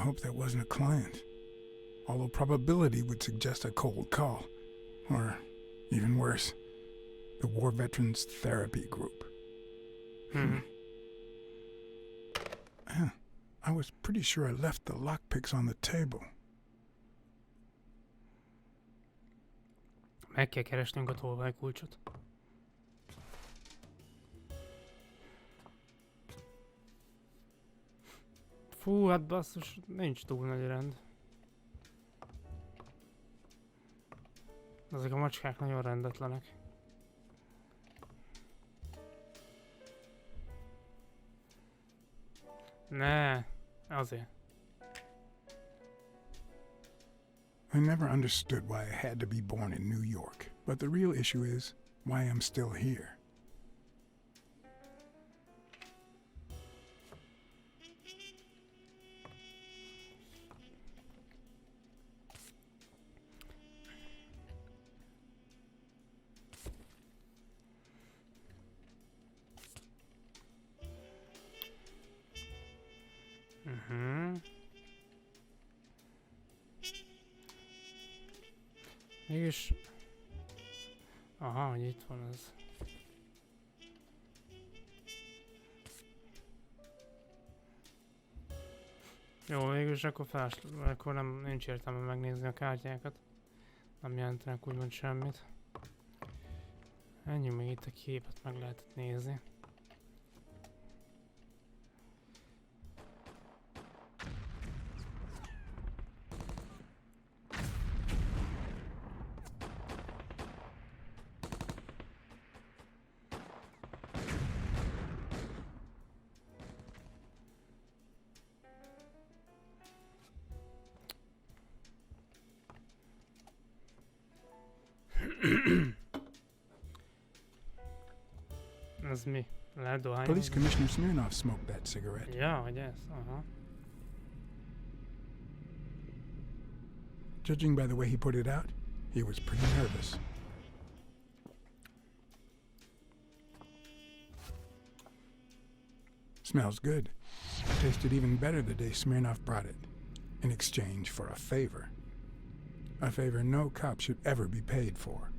hope that wasn't a client. Although probability would suggest a cold call. Or, even worse, the War Veterans Therapy Group. I was pretty sure I left the lockpicks on the table. Meg kell keresnünk a tolvajkulcsot. Fú, hát basszus, nincs túl nagy rend. Ezek a macskák nagyon rendetlenek. Ne, azért. I never understood why I had to be born in New York, but the real issue is why I'm still here. Mégis... Aha, hogy itt van ez. Jó, végülis akkor nem, nincs értelme megnézni a kártyákat. Nem jelentenek úgymond semmit. Ennyi, még itt a képet meg lehetett nézni. Ez mi? Lehet dohány? Police Commissioner Smirnov smoked that cigarette. Ja, hogy ez? Aha. Judging by the way he put it out, he was pretty nervous. Smells good. Tasted even better the day Smirnov brought it, in exchange for a favor. A favor no cop should ever be paid for.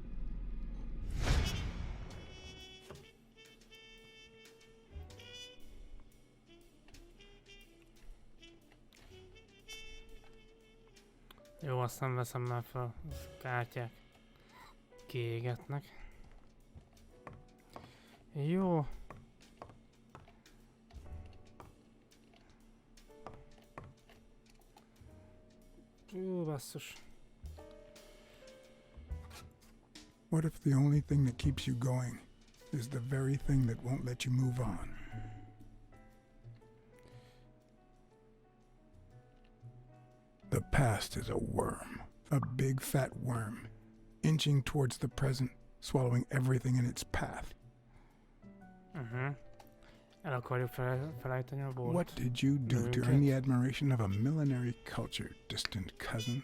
Jó, azt nem veszem már fel, az kártyák kiégetnek. Jó. Jó, basszus. What if the only thing that keeps you going is the very thing that won't let you move on? The past is a worm, a big fat worm, inching towards the present, swallowing everything in its path. El akarjuk felejteni a bolt. What did you do to earn the admiration of a millinery culture, distant cousin?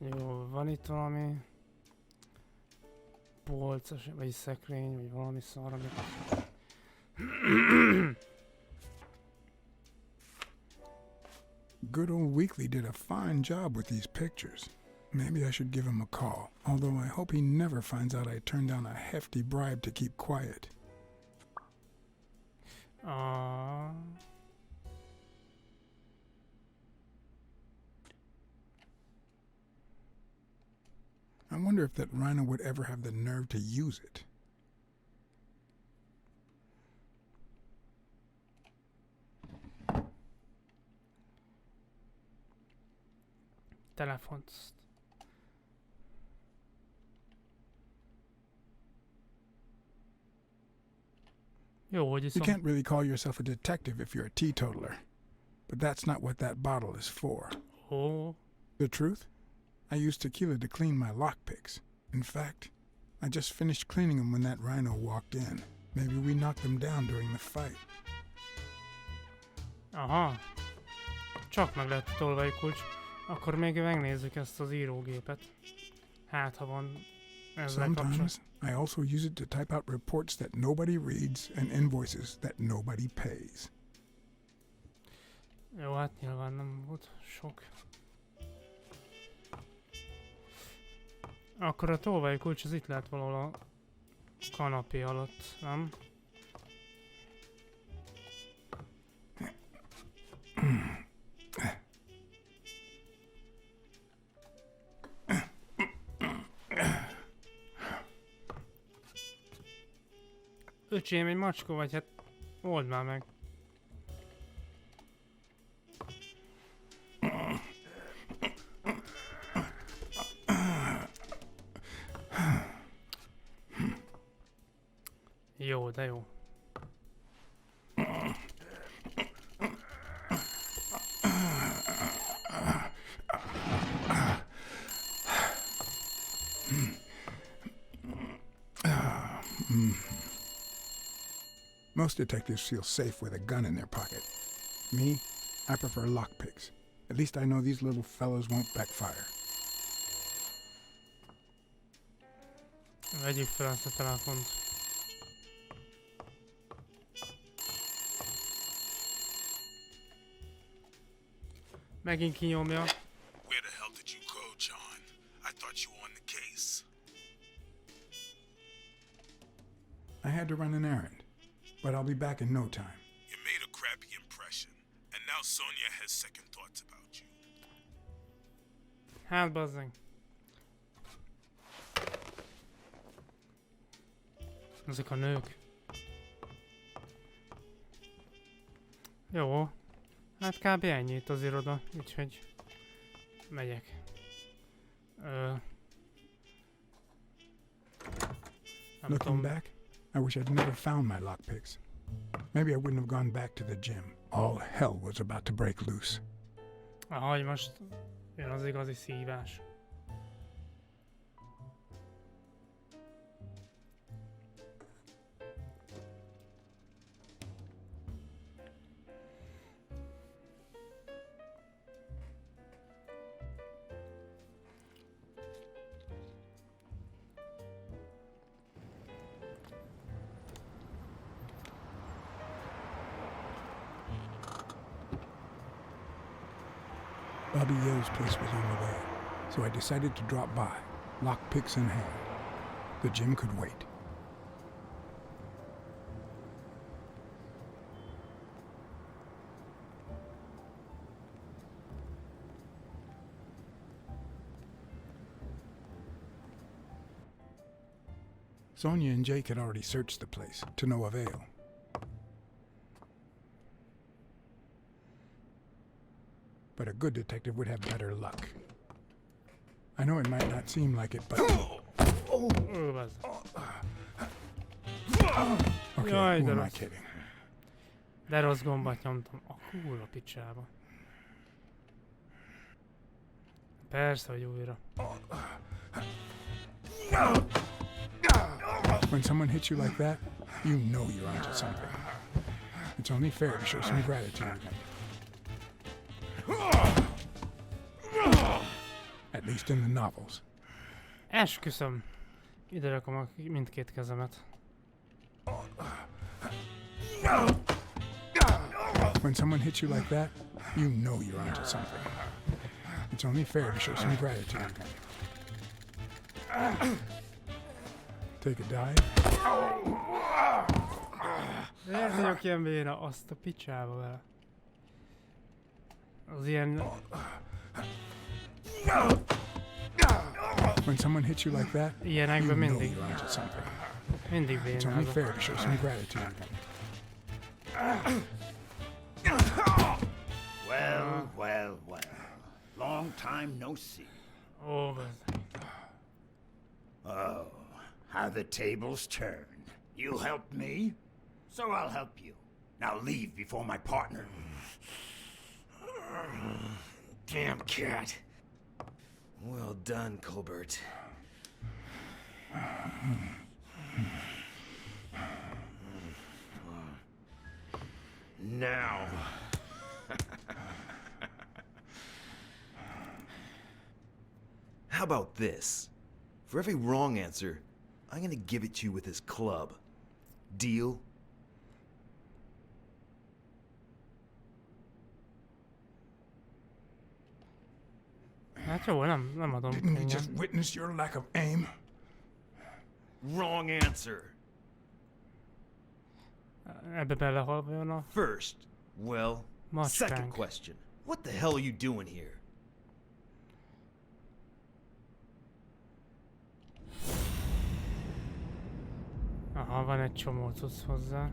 Jó, van itt valami polcos, vagy szekrény, vagy valami szar, amit... Good old Weekly did a fine job with these pictures. Maybe I should give him a call, although I hope he never finds out I turned down a hefty bribe to keep quiet. I wonder if that rhino would ever have the nerve to use it. Telefont. Jó, hogy You iszom. can't really call yourself a detective if you're a teetotaler. But that's not what that bottle is for. Oh. The truth? I use tequila to clean my lockpicks. In fact, I just finished cleaning them when that rhino walked in. Maybe we knocked them down during the fight. Aha. Csak meg lett a tolvaj kulcs. Akkor még megnézzük ezt az írógépet. Hát, ha van ezzel kapcsolatban. Sometimes I also use it to type out reports that nobody reads and invoices that nobody pays. Jó, hát nyilván nem volt sok. Akkor a tolvaj kulcs az itt lehet valahol a kanapé alatt, nem? Öcsém, egy macska vagy, hát old már meg. Jó, de jó. Most detectives feel safe with a gun in their pocket. Me, I prefer lockpicks. At least I know these little fellows won't backfire. Vegyük fel ezt a telefont. Megint kinyomja. Where the hell did you go, John? I thought you were on the case. I had to run an errand, but I'll be back in no time. You made a crappy impression, and now Sonia has second thoughts about you. Hát bazzeg. Ezek a nők. Jó. Hát kb. Ennyi itt az iroda, úgyhogy megyek. Looking back, I wish I'd never found my lockpicks. Maybe I wouldn't have gone back to the gym. All hell was about to break loose. Ahogy most jön az igazi szívás. Bobby Yo's place was on the way, so I decided to drop by, lockpicks in hand. The gym could wait. Sonia and Jake had already searched the place, to no avail. But a good detective would have better luck. I know it might not seem like it, but... Okay, Jaj, who de am I rossz. kidding? De rossz gombot nyomtam. A kurva picsába. Persze, hogy újra. When someone hits you like that, you know you're onto something. It's only fair to show some gratitude. At least in the novels. Esküszöm. Ide rakom a mindkét kezemet. When someone hits you like that, you know you're onto something. It's only fair to show some gratitude. Take a dive. Miért vagyok ilyen béna? Azt a picsába vele. Az ilyen... When someone hits you like that, you Ilyenekben know mindig. you're onto something. Mindig It's only bénázok. fair to show some gratitude. Well, well, well. Long time no see. Ó, bazzeg. Oh, how the tables turn. You helped me, so I'll help you. Now leave before my partner. Damn cat. Well done, Colbert. Now, How about this? For every wrong answer, I'm gonna give it to you with this club. Deal? Hát jó, nem adom Didn't we könnyen. just witness your lack of aim? Wrong answer. Ebbe belehal vajon a First, well, second macskánk? question. What the hell are you doing here? Aha, van egy csomó cucc hozzá.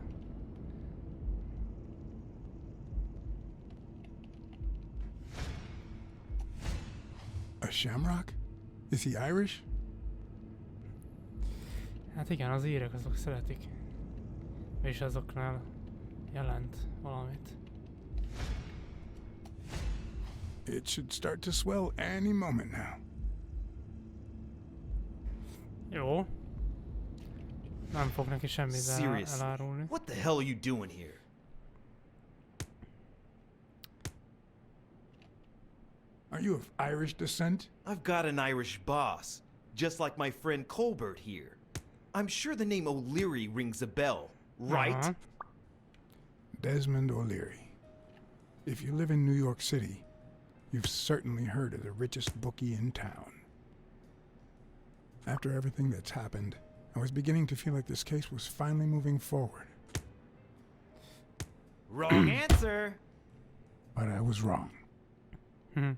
A shamrock? Is he Irish? Hát igen, az írek azok szeretik. És azoknál jelent valamit. It should start to swell any moment now. Jó. Nem fog neki semmit Seriously, elárulni. what the hell are you doing here? Are you of Irish descent? I've got an Irish boss, just like my friend Colbert here. I'm sure the name O'Leary rings a bell, right? Aha. Desmond O'Leary. If you live in New York City, you've certainly heard of the richest bookie in town. After everything that's happened, I was beginning to feel like this case was finally moving forward. Wrong answer. But I was wrong. Mhm.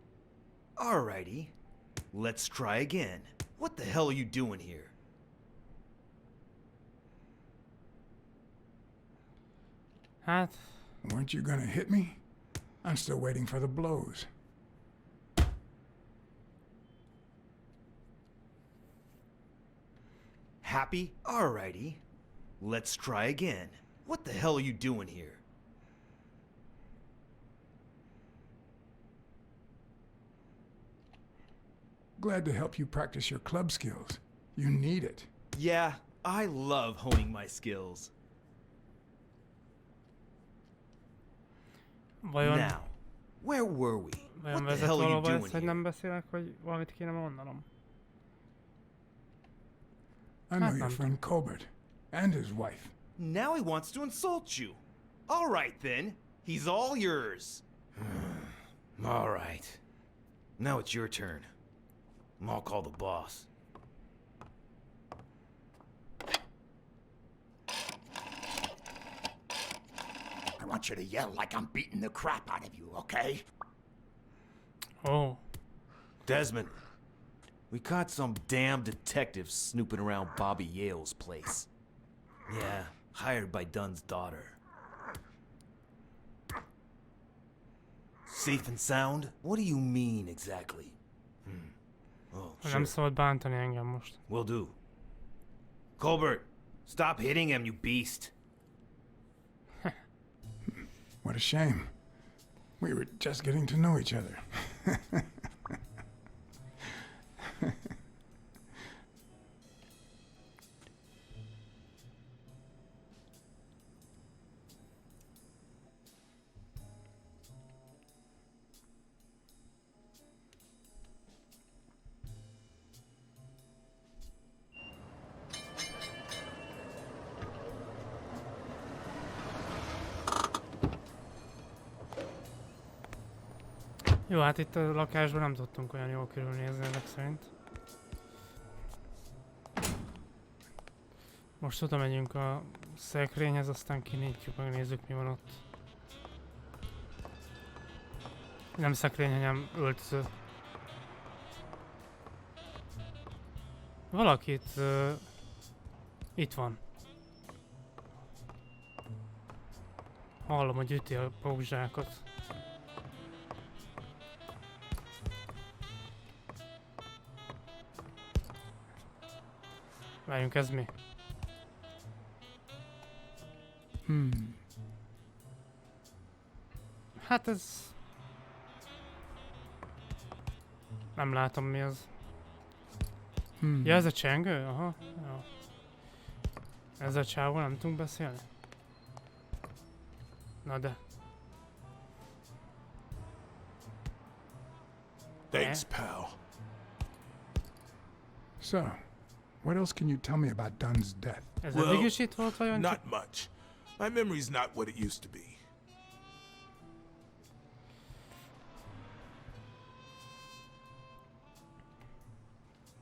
Alrighty, let's try again. What the hell are you doing here? Hát, Weren't you gonna hit me? I'm still waiting for the blows. Happy? Alrighty, let's try again. What the hell are you doing here? Glad to help you practice your club skills. You need it. Yeah, I love honing my skills. vajon, Now, where were we? vajon What the vezet hell are you valóban doing ezt, hogy here? nem beszélek, vagy valamit kéne mondanom? I know Hát your nem. friend Colbert and his wife. Now he wants to insult you. All right then, he's all yours. All right. Now it's your turn. I'll call the boss. I want you to yell like I'm beating the crap out of you, okay? Ó, Desmond, we caught some damn detective snooping around Bobby Yale's place. Yeah, hired by Dunn's daughter. Safe and sound? What do you mean exactly? Oh, nem sure. szabad bántani engem most. Will do. Colbert, stop hitting him, you beast. What a shame. We were just getting to know each other. Jó, hát itt a lakásban nem tudtunk olyan jól körülnézni ezek szerint. Most oda megyünk a szekrényhez, aztán kinyitjuk, megnézzük mi van ott. Nem szekrény, hanem öltöző. Valakit... itt van. Hallom, hogy üti a pókzsákot. Várjunk, ez mi? Hát ez... Nem látom mi az. Ja, ez a csengő? Aha. Jó. Ez a csávó, nem tudunk beszélni? Na de. Thanks, pal. So, what else can you tell me about Dunn's death? Ez Well, eddig is itt volt vajon? Not much. My memory's not what it used to be.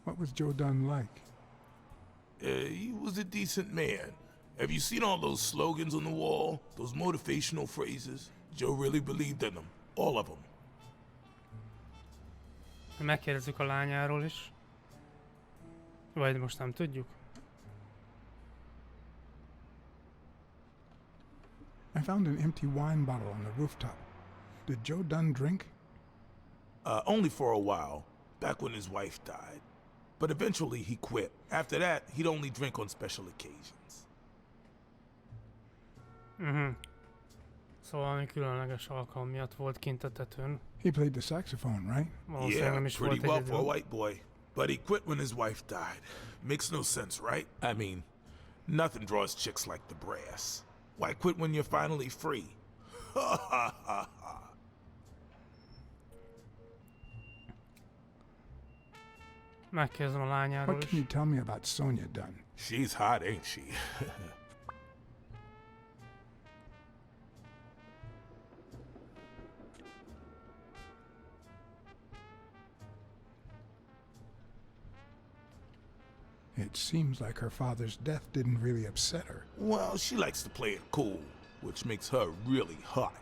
What was Joe Dunn like? He was a decent man. Have you seen all those slogans on the wall? Those motivational phrases? Joe really believed in them. All of them. Megkérdezzük a lányáról is. Vagy most nem tudjuk. I found an empty wine bottle on the rooftop. Did Joe Dunn drink? Only for a while, back when his wife died. But eventually he quit. After that, he'd only drink on special occasions. Szóval valami különleges alkalom miatt volt kint a tetőn. He played the saxophone, right? Valószínűleg nem is pretty volt well for a egyedül. white boy. But he quit when his wife died. Makes no sense, right? I mean, nothing draws chicks like the brass. Why quit when you're finally free? Ha ha ha ha. Megkérdezem a lányáról What is. can you tell me about Sonia Dunn? She's hot, ain't she? It seems like her father's death didn't really upset her. Well, she likes to play it cool, which makes her really hot.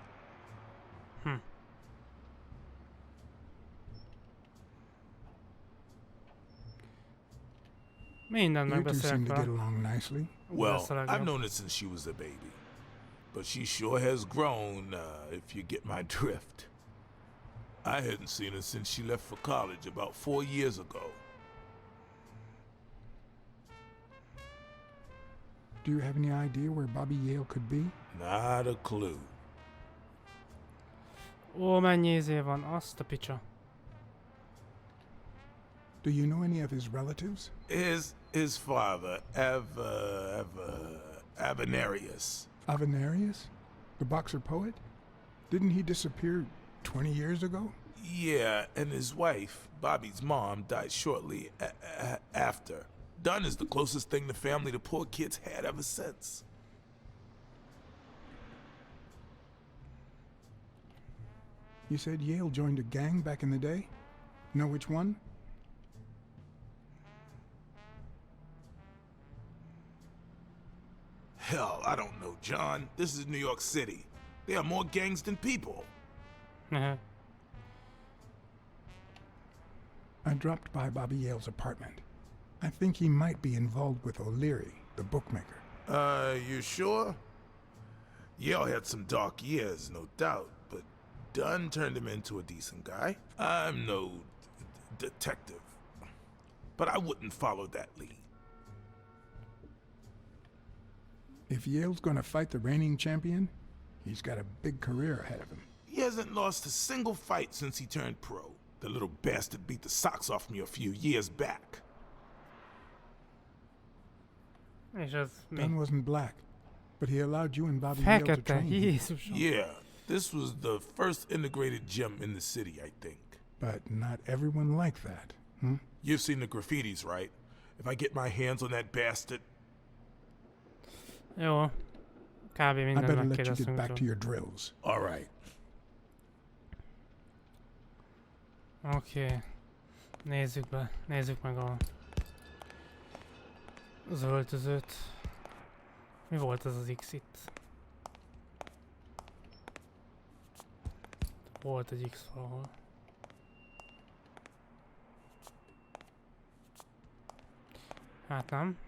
Mindent You two seem megbeszélek to get vele. along nicely. Well, That's what I I've got. known her since she was a baby. But she sure has grown, if you get my drift. I hadn't seen her since she left for college about 4 years ago. Do you have any idea where Bobby Yale could be? Not a clue. Ó, mennyi izé van, azt a picsa. Do you know any of his relatives? His father, Avenarius. Avenarius? The boxer poet? Didn't he disappear 20 years ago? Yeah, and his wife, Bobby's mom, died shortly after. Dunn is the closest thing the family the poor kids had ever since. You said Yale joined a gang back in the day? Know which one? Hell, I don't know, John. This is New York City. There are more gangs than people. I dropped by Bobby Yale's apartment. I think he might be involved with O'Leary, the bookmaker. You sure? Yale had some dark years, no doubt, but Dunn turned him into a decent guy. I'm no detective, but I wouldn't follow that lead. If Yale's gonna fight the reigning champion, he's got a big career ahead of him. He hasn't lost a single fight since he turned pro. The little bastard beat the socks off me a few years back. És ez Dunn mi? wasn't black, but he allowed you and Bobby Yale to Fekete, train. Jézusom. Yeah, this was the first integrated gym in the city, I think. But not everyone liked that. You've seen the graffitis, right? If I get my hands on that bastard, Jó. Kb. I mindent better let you get megkérdeztünk back to tőle. your drills. all right. Oké. Nézzük be. Nézzük meg az öltözőt. Mi volt ez az X itt? Volt egy X valahol. Hát nem.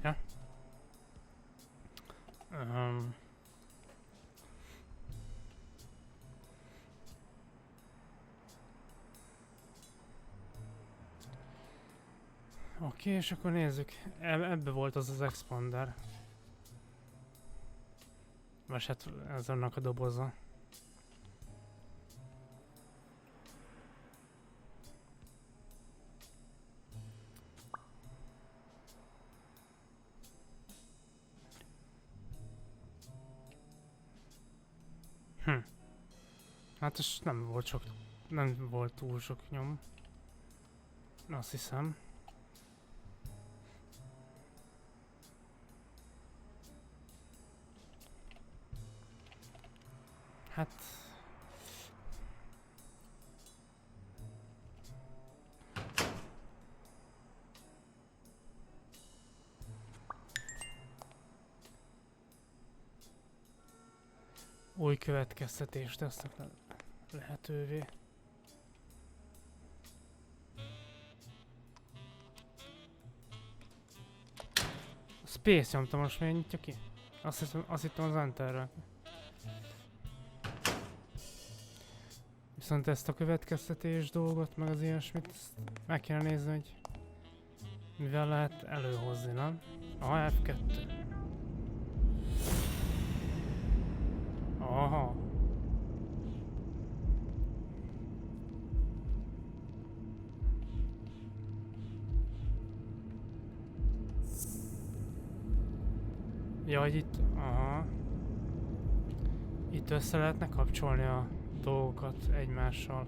Ja. Oké, és akkor nézzük. Ebbe volt az az expander. Vagy hát ez annak a doboza. Hát ez nem volt túl sok nyom. Azt hiszem. Hát... új következtetést tesznek lehetővé. Space nyomta, most miért nyitja ki? Azt hittem az Enterrel. Viszont ezt a következtetés dolgot, meg az ilyesmit, meg kéne nézni, hogy mivel lehet előhozni, nem? Aha, F2. Aha. Ja, hogy itt... Aha. Itt össze lehetne kapcsolni a dolgokat egymással.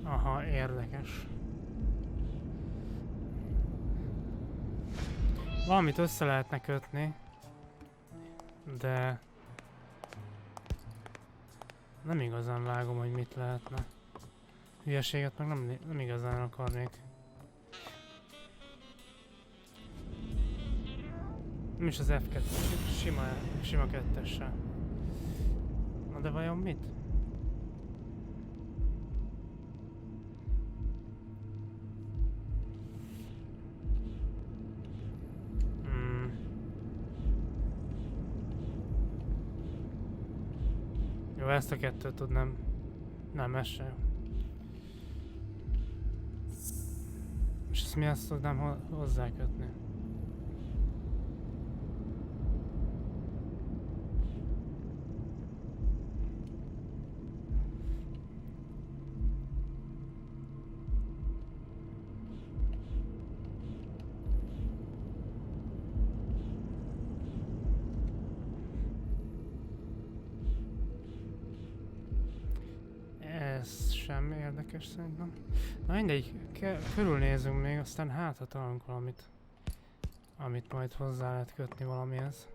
Aha, érdekes. Valamit össze lehetne kötni, de nem igazán vágom, hogy mit lehetne. Hülyeséget meg nem igazán akarnék. Nem is az F2, sima kettessel. Na de vajon mit? Jó, ezt a kettőt tudnám. Nem, ez sem. És ezt mi azt tudnám hozzákötni? Ez sem érdekes szerintem. Na mindegy, körülnézünk még, aztán hát ha találunk valamit, amit majd hozzá lehet kötni valamihez.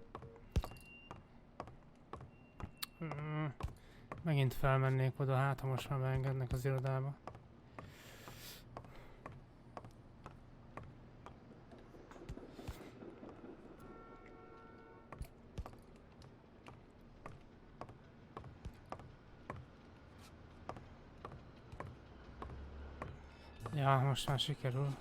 Megint felmennék oda, hát ha most már beengednek az irodába. Ja, most már sikerül.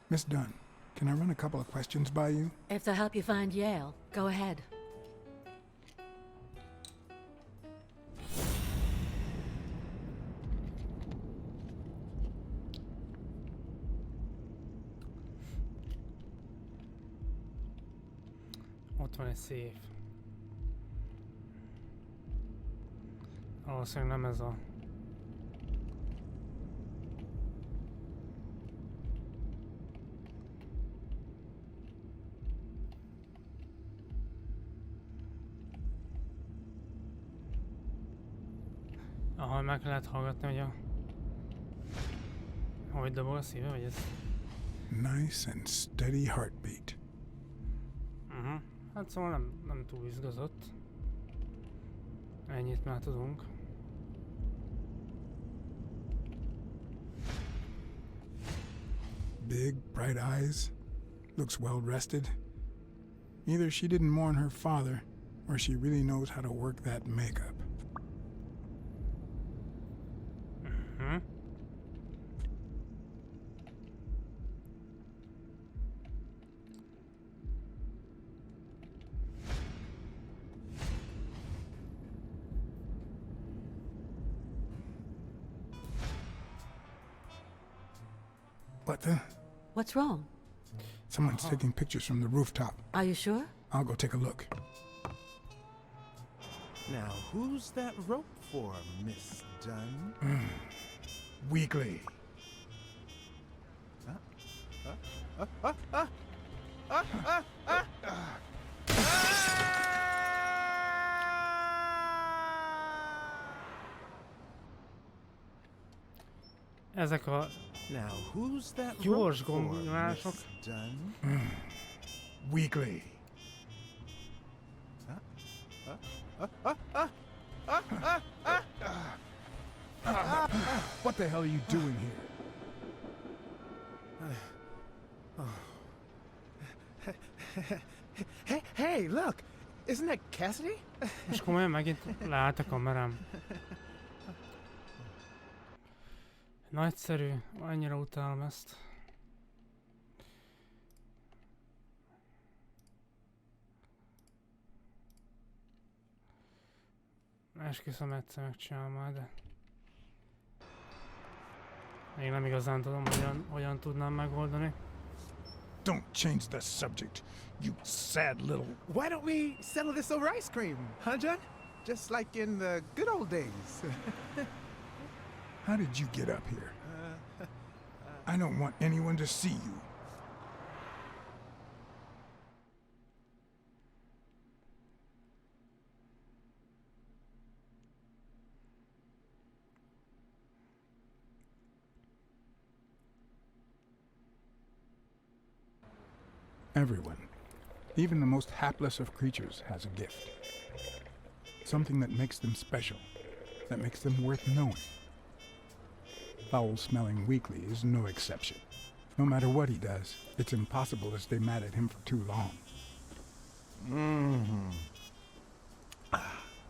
Miss Dunn, can I run a couple of questions by you? If they'll help you find Yale, go ahead. Ott van egy szép. Valószínűleg nem ez a... Ahol meg lehet hallgatni, hogy a... Hogy dobol a szíve, vagy ez? Nice and steady heartbeat. Hát szóval nem túl izgatott. Ennyit már tudunk. Big, bright eyes. Looks well rested. Either she didn't mourn her father, or she really knows how to work that makeup. What the? What's wrong? Someone's taking pictures from the rooftop. Are you sure? I'll go take a look. Now, who's that rope for, Miss Dunn? Weekly. Ezek a Now, who's that gyors rope for, gombnyomások. Miss Dunn? Weekly. What the hell are you doing here? Hey, look! Isn't that Cassidy? Most komolyan megint leállt a kamerám. Nagyszerű, annyira utálom ezt. Esküszöm, egyszer megcsinálom majd, de... Még nem igazán tudom, hogyan tudnám megoldani. Don't change the subject, you sad little... Why don't we settle this over ice cream, huh, John? Just like in the good old days. How did you get up here? I don't want anyone to see you. Everyone, even the most hapless of creatures, has a gift. Something that makes them special, that makes them worth knowing. Foul-smelling Weekly is no exception. No matter what he does, it's impossible to stay mad at him for too long.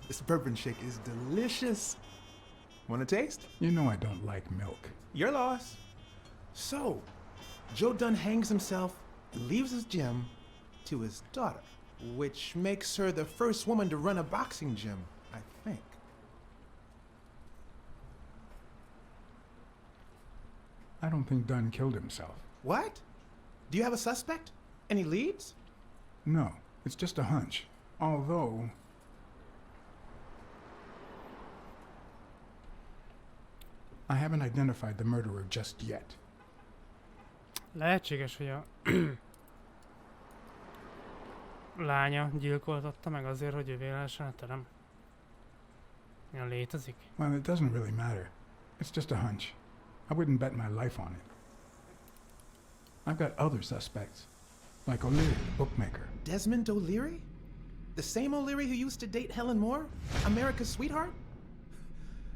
This bourbon shake is delicious. Want a taste? You know I don't like milk. Your loss. So, Joe Dunn hangs himself and leaves his gym to his daughter, which makes her the first woman to run a boxing gym, I think. I don't think Dunn killed himself. What? Do you have a suspect? Any leads? No, it's just a hunch. Although... I haven't identified the murderer just yet. Lehetséges, hogy a lánya gyilkoltatta meg azért, hogy ő lehessen a terem. Ilyen létezik? Well, it doesn't really matter. It's just a hunch. I wouldn't bet my life on it. I've got other suspects, like O'Leary, the bookmaker. Desmond O'Leary? The same O'Leary who used to date Helen Moore? America's sweetheart?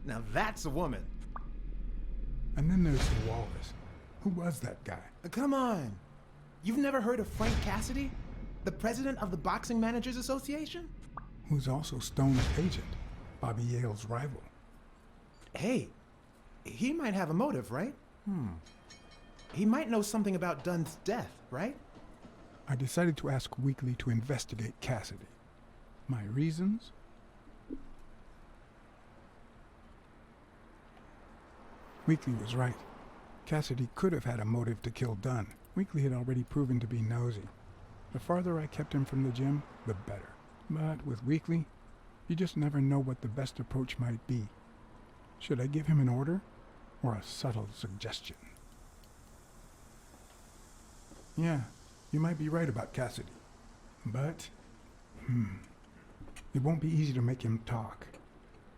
Now that's a woman. And then there's the Wallace. Who was that guy? Come on. You've never heard of Frank Cassidy? The president of the Boxing Managers Association? Who's also Stone's agent, Bobby Yale's rival. Hey, he might have a motive, right? He might know something about Dunn's death, right? I decided to ask Weekly to investigate Cassidy. My reasons? Weekly was right. Cassidy could have had a motive to kill Dunn. Weekly had already proven to be nosy. The farther I kept him from the gym, the better. But with Weekly, you just never know what the best approach might be. Should I give him an order, or a subtle suggestion? Yeah, you might be right about Cassidy. But, it won't be easy to make him talk.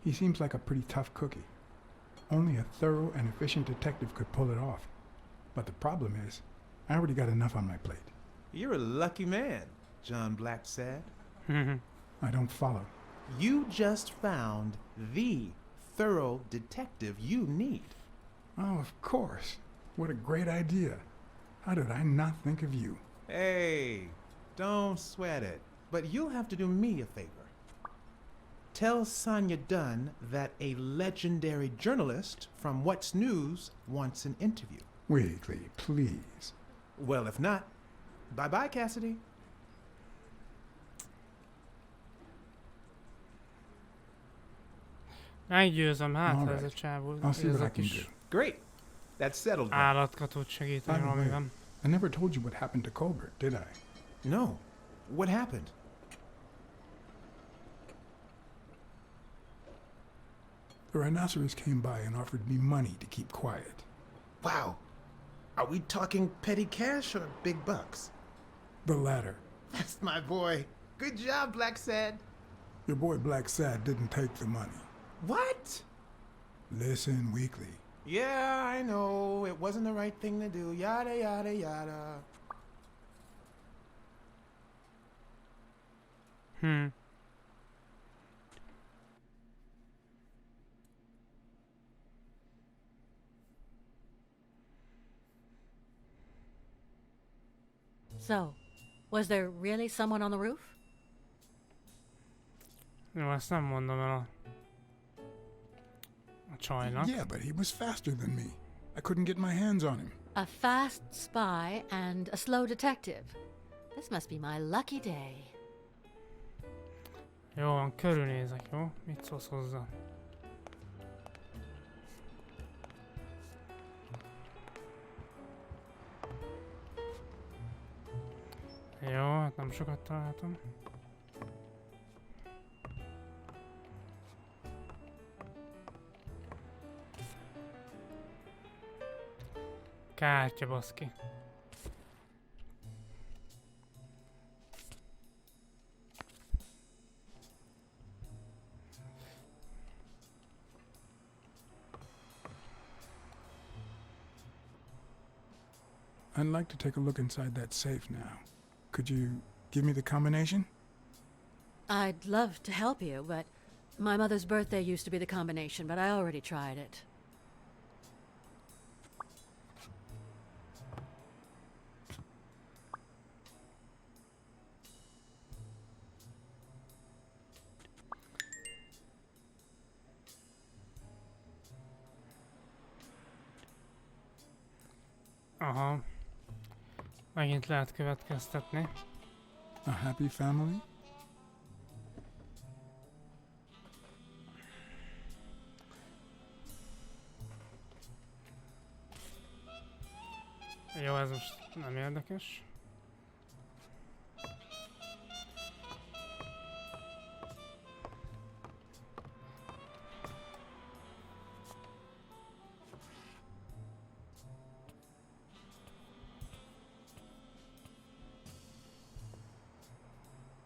He seems like a pretty tough cookie. Only a thorough and efficient detective could pull it off. But the problem is, I already got enough on my plate. You're a lucky man, John Blacksad. I don't follow. You just found the thorough detective you need. Oh, of course. What a great idea. How did I not think of you? Hey, don't sweat it. But you'll have to do me a favor. Tell Sonia Dunn that a legendary journalist from What's News wants an interview. Weekly, please. Well, if not, bye-bye, Cassidy. Meggyőzöm, hát All ez a right. csávó. I'll see ez what a I can kis do. Great. That settled that. állatkatót By segíteni the way, valamiben. I never told you what happened to Colbert, did I? No. What happened? The rhinoceros came by and offered me money to keep quiet. Wow. Are we talking petty cash or big bucks? The latter. That's my boy. Good job, Blacksad. Your boy Blacksad didn't take the money. What? Listen, Weekly. Yeah, I know. It wasn't the right thing to do. Yada, yada, yada. So, was there really someone on the roof? Jó, ezt nem mondom el a csajnak. Yeah, but he was faster than me. I couldn't get my hands on him. A fast spy and a slow detective. This must be my lucky day. Jó van, körülnézek, jó? Mit szólsz hozzá? Jó, hát nem sokat találtam. Kártya, baszki. I'd like to take a look inside that safe now. Could you give me the combination? I'd love to help you, but my mother's birthday used to be the combination, but I already tried it. Aha. Megint lehet következtetni. A happy family? Jó, ez most nem érdekes.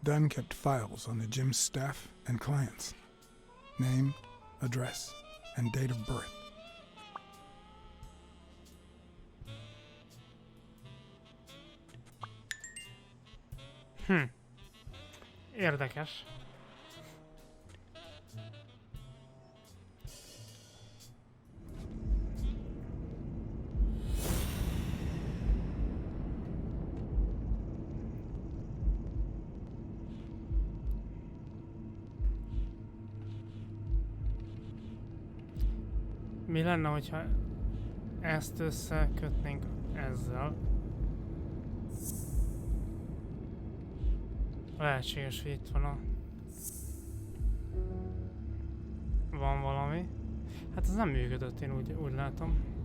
Dunn kept files on the gym's staff and clients. Name, address, and date of birth. Érdekes. Mi lenne, hogyha ezt összekötnénk ezzel? Lehetséges, hogy itt van valami. Hát ez nem működött, én úgy látom.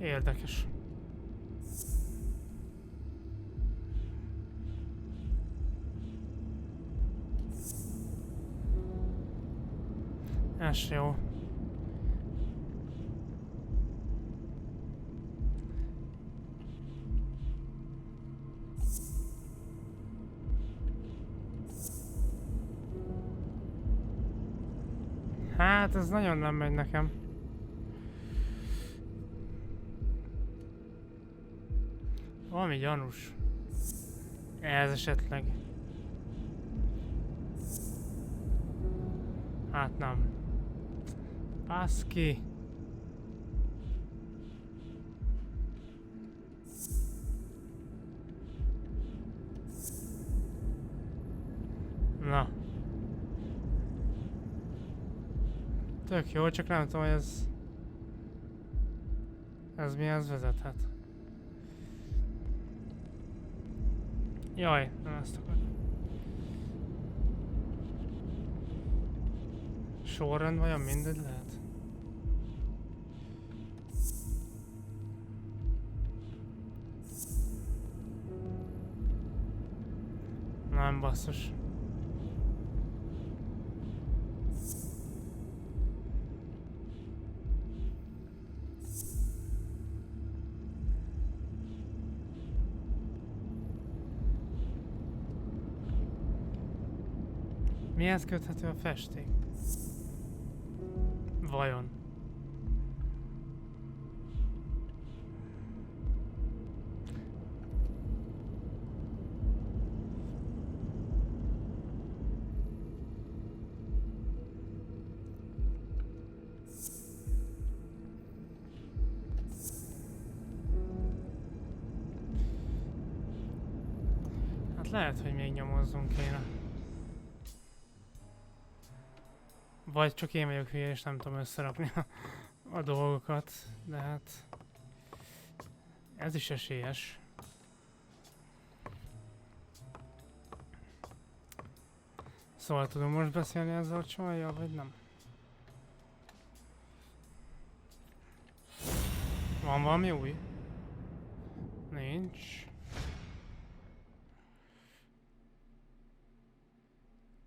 Érdekes. Ez se jó. Hát ez nagyon nem megy nekem. Valami gyanús. Ez esetleg. Hát nem. Baszki. Na. Tök jó, csak nem tudom, hogy ez mihez vezethet. Jaj, nem ezt akarom. Sorrend vajon mindegy lehet? Nem basszus. Mihez köthető a festék? Vajon? Hát lehet, hogy még nyomozzunk kéne. Vagy csak én vagyok hülye és nem tudom összerakni a dolgokat, de hát ez is esélyes. Szóval tudom most beszélni ezzel a csajjal, vagy nem? Van valami új? Nincs.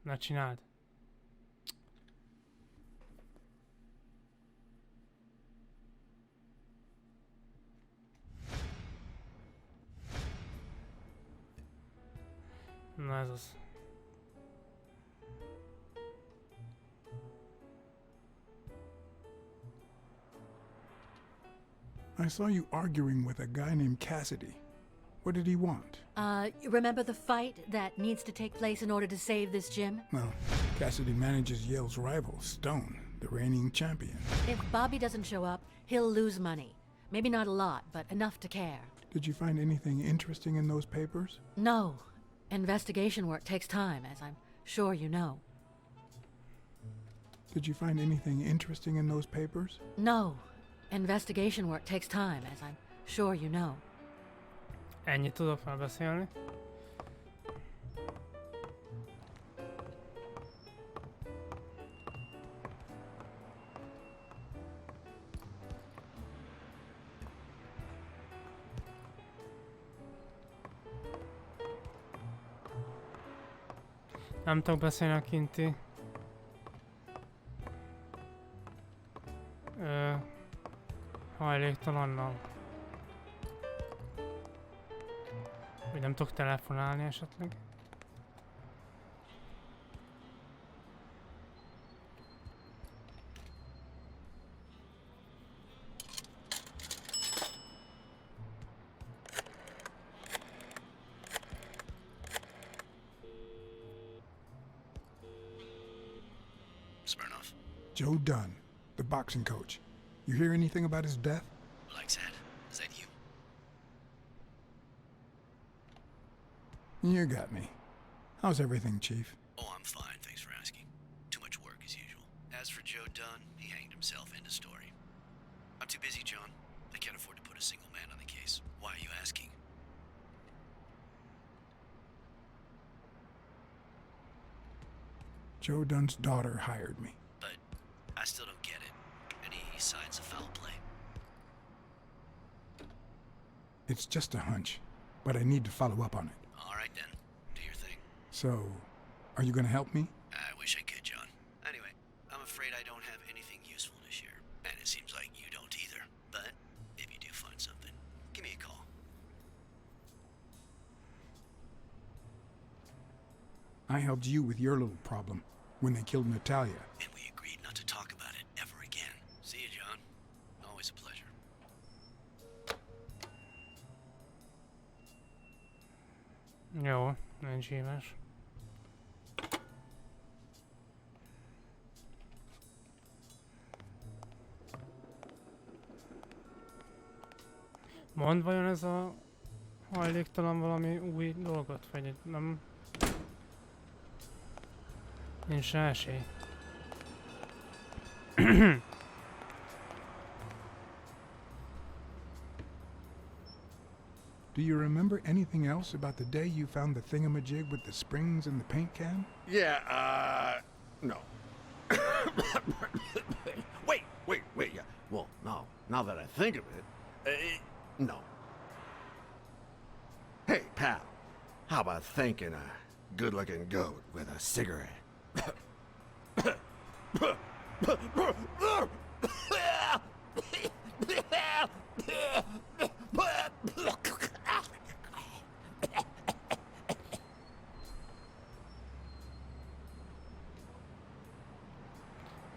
Ne csináld. Na ez az. I saw you arguing with a guy named Cassidy. What did he want? You remember the fight that needs to take place in order to save this gym? Well, Cassidy manages Yale's rival, Stone, the reigning champion. If Bobby doesn't show up, he'll lose money. Maybe not a lot, but enough to care. Did you find anything interesting in those papers? No. Investigation work takes time, as I'm sure you know. Did you find anything interesting in those papers? No. Investigation work takes time, as I'm sure you know. Ennyit tudok felbeszélni. Nem tudok beszélni a kinti hajléktalannal. Vagy nem tudok telefonálni esetleg. Smirnoff. Joe Dunn, the boxing coach. You hear anything about his death? Blacksad, is that you? You got me. How's everything, Chief? Oh, I'm fine, thanks for asking. Too much work as usual. As for Joe Dunn, he hanged himself, end of story. I'm too busy, John. I can't afford to put a single man on the case. Why are you asking? Joe Dunn's daughter hired me. But I still don't get it. Any signs of foul play? It's just a hunch, but I need to follow up on it. All right then, do your thing. So, are you going to help me? I wish I could, John. Anyway, I'm afraid I don't have anything useful to share, and it seems like you don't either. But if you do find something, give me a call. I helped you with your little problem when they killed Natalia. And we agreed not to talk about it ever again. See you, John. Always a pleasure. Jó, nincs hívás. Mond vajon ez a hajléktalan valami új dolgot, vagy nem? Nincs rá esély. Do you remember anything else about the day you found the thingamajig with the springs and the paint can? Yeah, no. wait, yeah. Well, no, now that I think of it, no. Hey, pal, how about thanking a good-looking goat with a cigarette?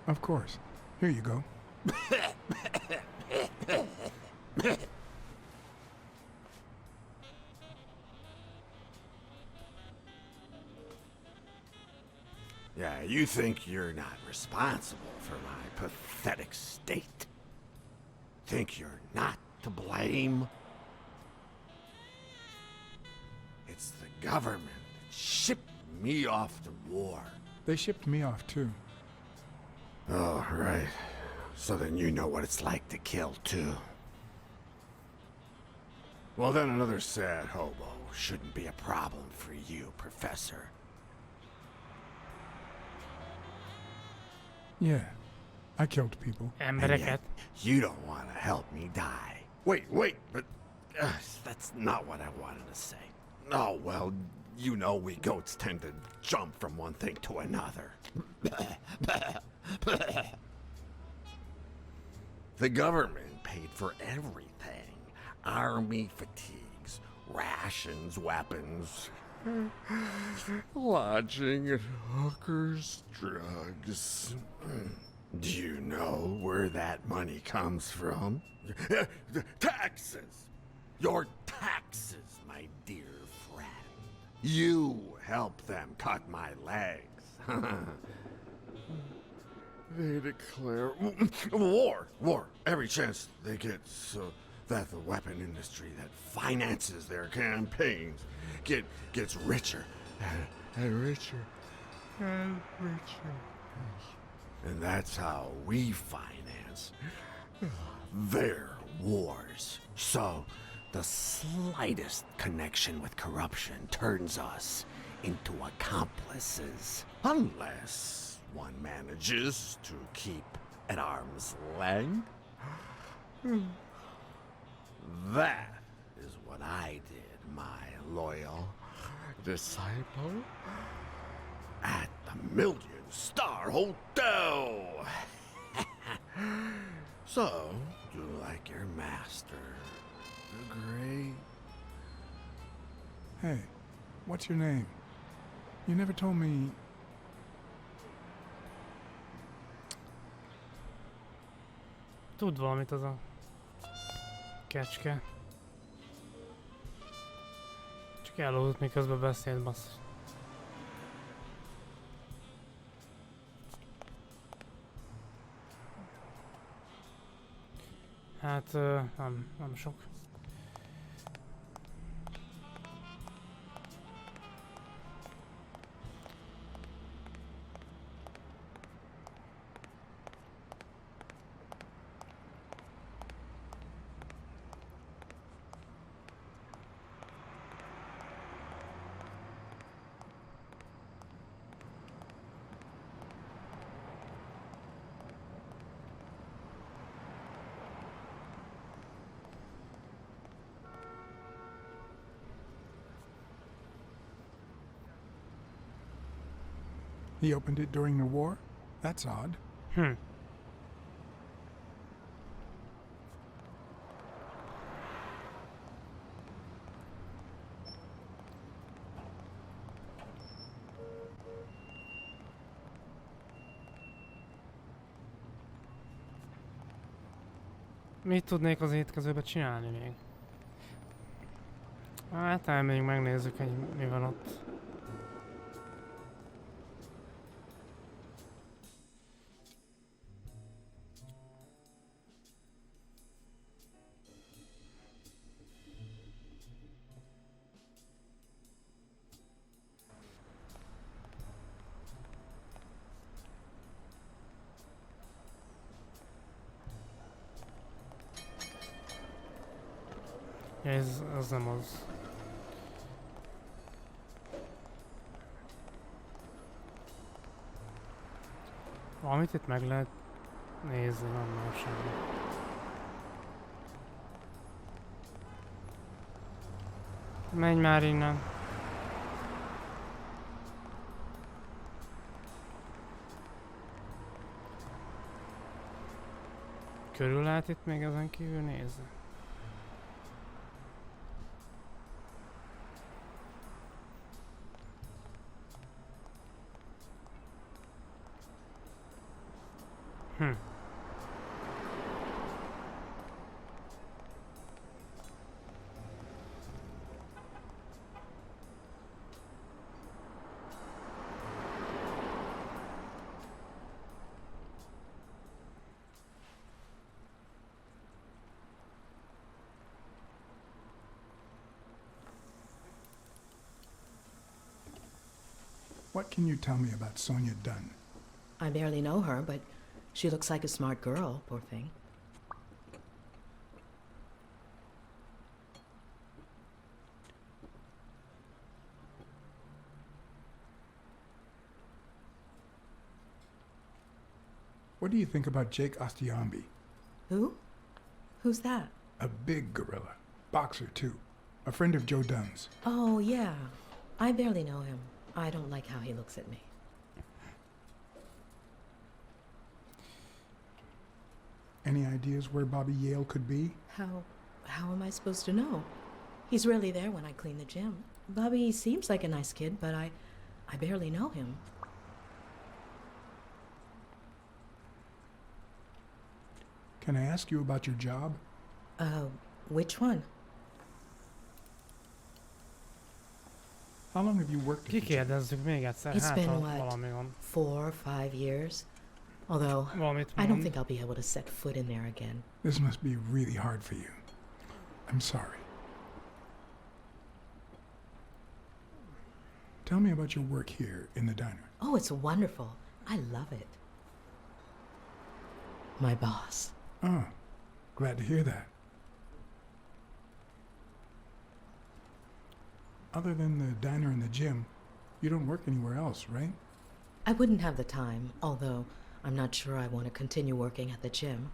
Of course. Here you go. Yeah, you think you're not responsible for my pathetic state? Think you're not to blame? It's the government that shipped me off to war. They shipped me off too. Oh, right. So then you know what it's like to kill, too. Well, then another sad hobo shouldn't be a problem for you, Professor. Yeah, I killed people. And Embereket. yet, you don't want to help me die. Wait, but that's not what I wanted to say. Oh, well, you know we goats tend to jump from one thing to another. The government paid for everything. Army fatigues, rations, weapons, lodging at hookers, drugs. Do you know where that money comes from? Taxes! Your taxes, my dear friend. You help them cut my legs. They declare war every chance they get, so that the weapon industry that finances their campaigns gets richer and richer and richer. And that's how we finance their wars. So the slightest connection with corruption turns us into accomplices. Unless one manages to keep at arm's length. That is what I did, my loyal disciple, at the Million-Star Hotel. So, do you like your master, the great? Hey, what's your name? You never told me. Tud valamit az a kecske. Csak elhúzott, miközben beszélt, bassz. Hát, nem sok. He opened it during the war? That's odd. Mit tudnék az étkezőbe csinálni még? Hát elmegyünk, megnézzük, hogy mi van ott. Ja, ez az nem az. Valamit itt meg lehet nézni, nem már semmi. Menj már innen. Körül lehet itt még ezen kívül nézni. What can you tell me about Sonia Dunn? I barely know her, but she looks like a smart girl, poor thing. What do you think about Jake Ostiambi? Who? Who's that? A big gorilla. Boxer, too. A friend of Joe Dunn's. Oh, yeah. I barely know him. I don't like how he looks at me. Any ideas where Bobby Yale could be? How am I supposed to know? He's rarely there when I clean the gym. Bobby seems like a nice kid, but I barely know him. Can I ask you about your job? Which one? How long have you worked at the gym? Kikérdezzük még egyszer, It's hát been ha what? valami van. 4 or 5 years? Although, Valamit I don't mond. think I'll be able to set foot in there again. This must be really hard for you. I'm sorry. Tell me about your work here in the diner. Oh, it's wonderful. I love it. My boss. Oh, glad to hear that. Other than the diner and the gym, you don't work anywhere else, right? I wouldn't have the time, although I'm not sure I want to continue working at the gym.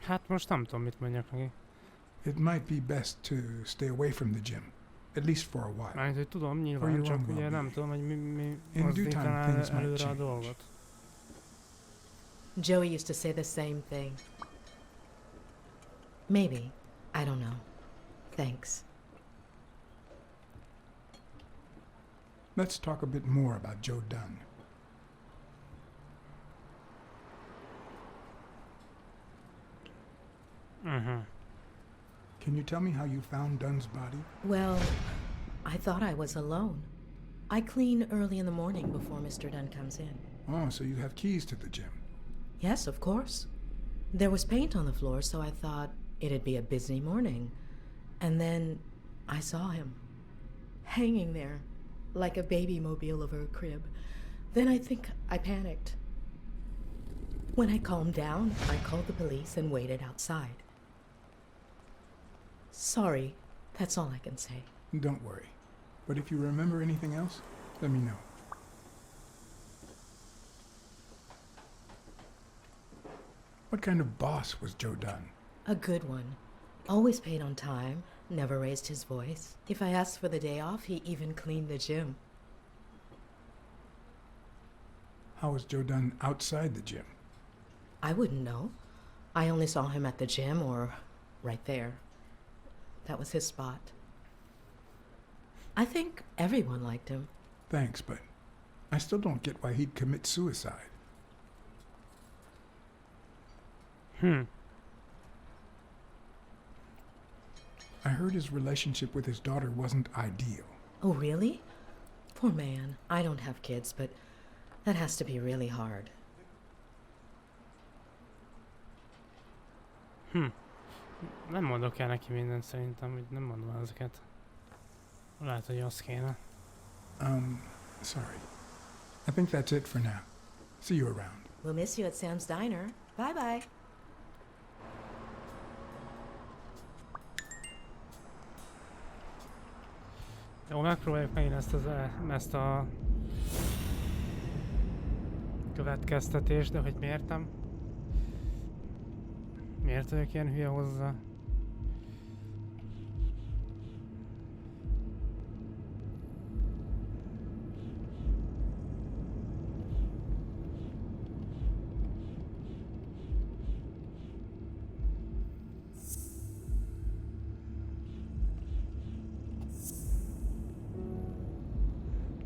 Hát most nem tudom, mit mondjak neki. It might be best to stay away from the gym, at least for a while. Mármint, hogy tudom, For nyilván, your csak own ugye nem well-being. tudom, hogy mi In due time, mozdítaná things might előre a change. dolgot. Joey used to say the same thing. Maybe. I don't know. Thanks. Let's talk a bit more about Joe Dunn. Can you tell me how you found Dunn's body? Well, I thought I was alone. I clean early in the morning before Mr. Dunn comes in. Oh, so you have keys to the gym. Yes, of course. There was paint on the floor, so I thought it'd be a busy morning. And then I saw him, hanging there, like a baby mobile over a crib. Then I think I panicked. When I calmed down, I called the police and waited outside. Sorry, that's all I can say. Don't worry. But if you remember anything else, let me know. What kind of boss was Joe Dunn? A good one. Always paid on time, never raised his voice. If I asked for the day off, he even cleaned the gym. How was Joe Dunn outside the gym? I wouldn't know. I only saw him at the gym or right there. That was his spot. I think everyone liked him. Thanks, but I still don't get why he'd commit suicide. I heard his relationship with his daughter wasn't ideal. Oh, really? Poor man. I don't have kids, but that has to be really hard. Nem mondok el neki mindent szerintem, hogy nem mondom el ezeket. Lehet, hogy az kéne. Sorry. I think that's it for now. See you around. We'll miss you at Sam's Diner. Bye-bye. Jó, megpróbáljuk megint ezt a következtetést, de hogy miért nem? Miért vagyok ilyen hülye hozzá?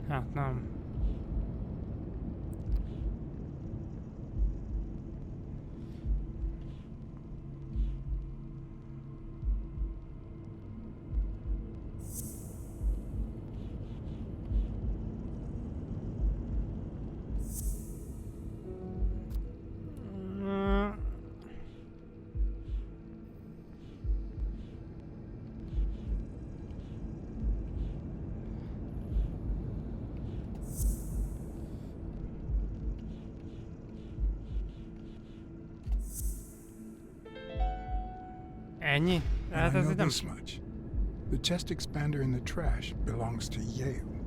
Hát nem. Ennyi? And Hát I ez know így nem... this much. The chest expander in the trash belongs to Yale.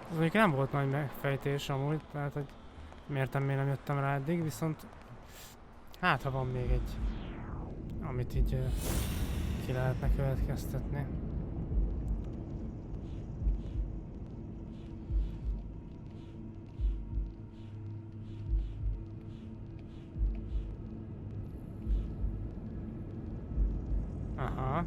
Ez mondjuk nem volt nagy megfejtés amúgy, tehát hogy miért nem jöttem rá eddig, viszont hát ha van még egy, amit így ki lehetne következtetni. Aha.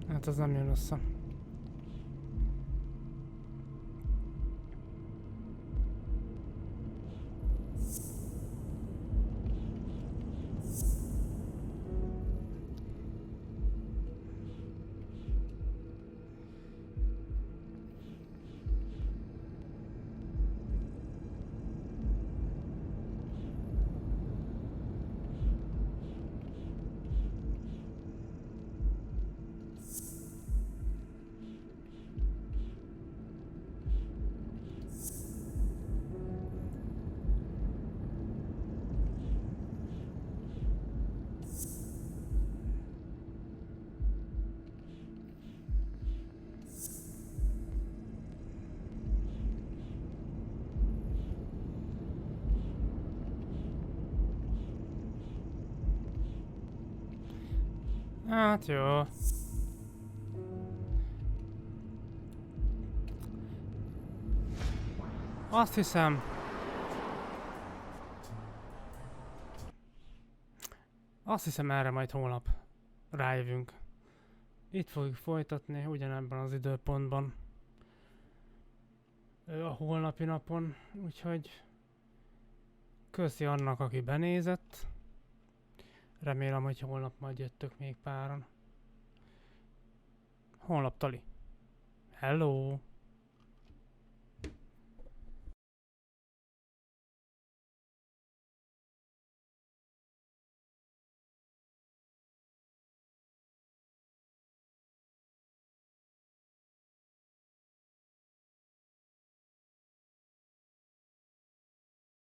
Hát az nem jön össze. Hát jó. Azt hiszem erre majd holnap rájövünk. Itt fogjuk folytatni ugyanebben az időpontban. A holnapi napon, úgyhogy köszi annak, aki benézett. Remélem, hogy holnap majd jöttök még páran. Holnap tali. Hello!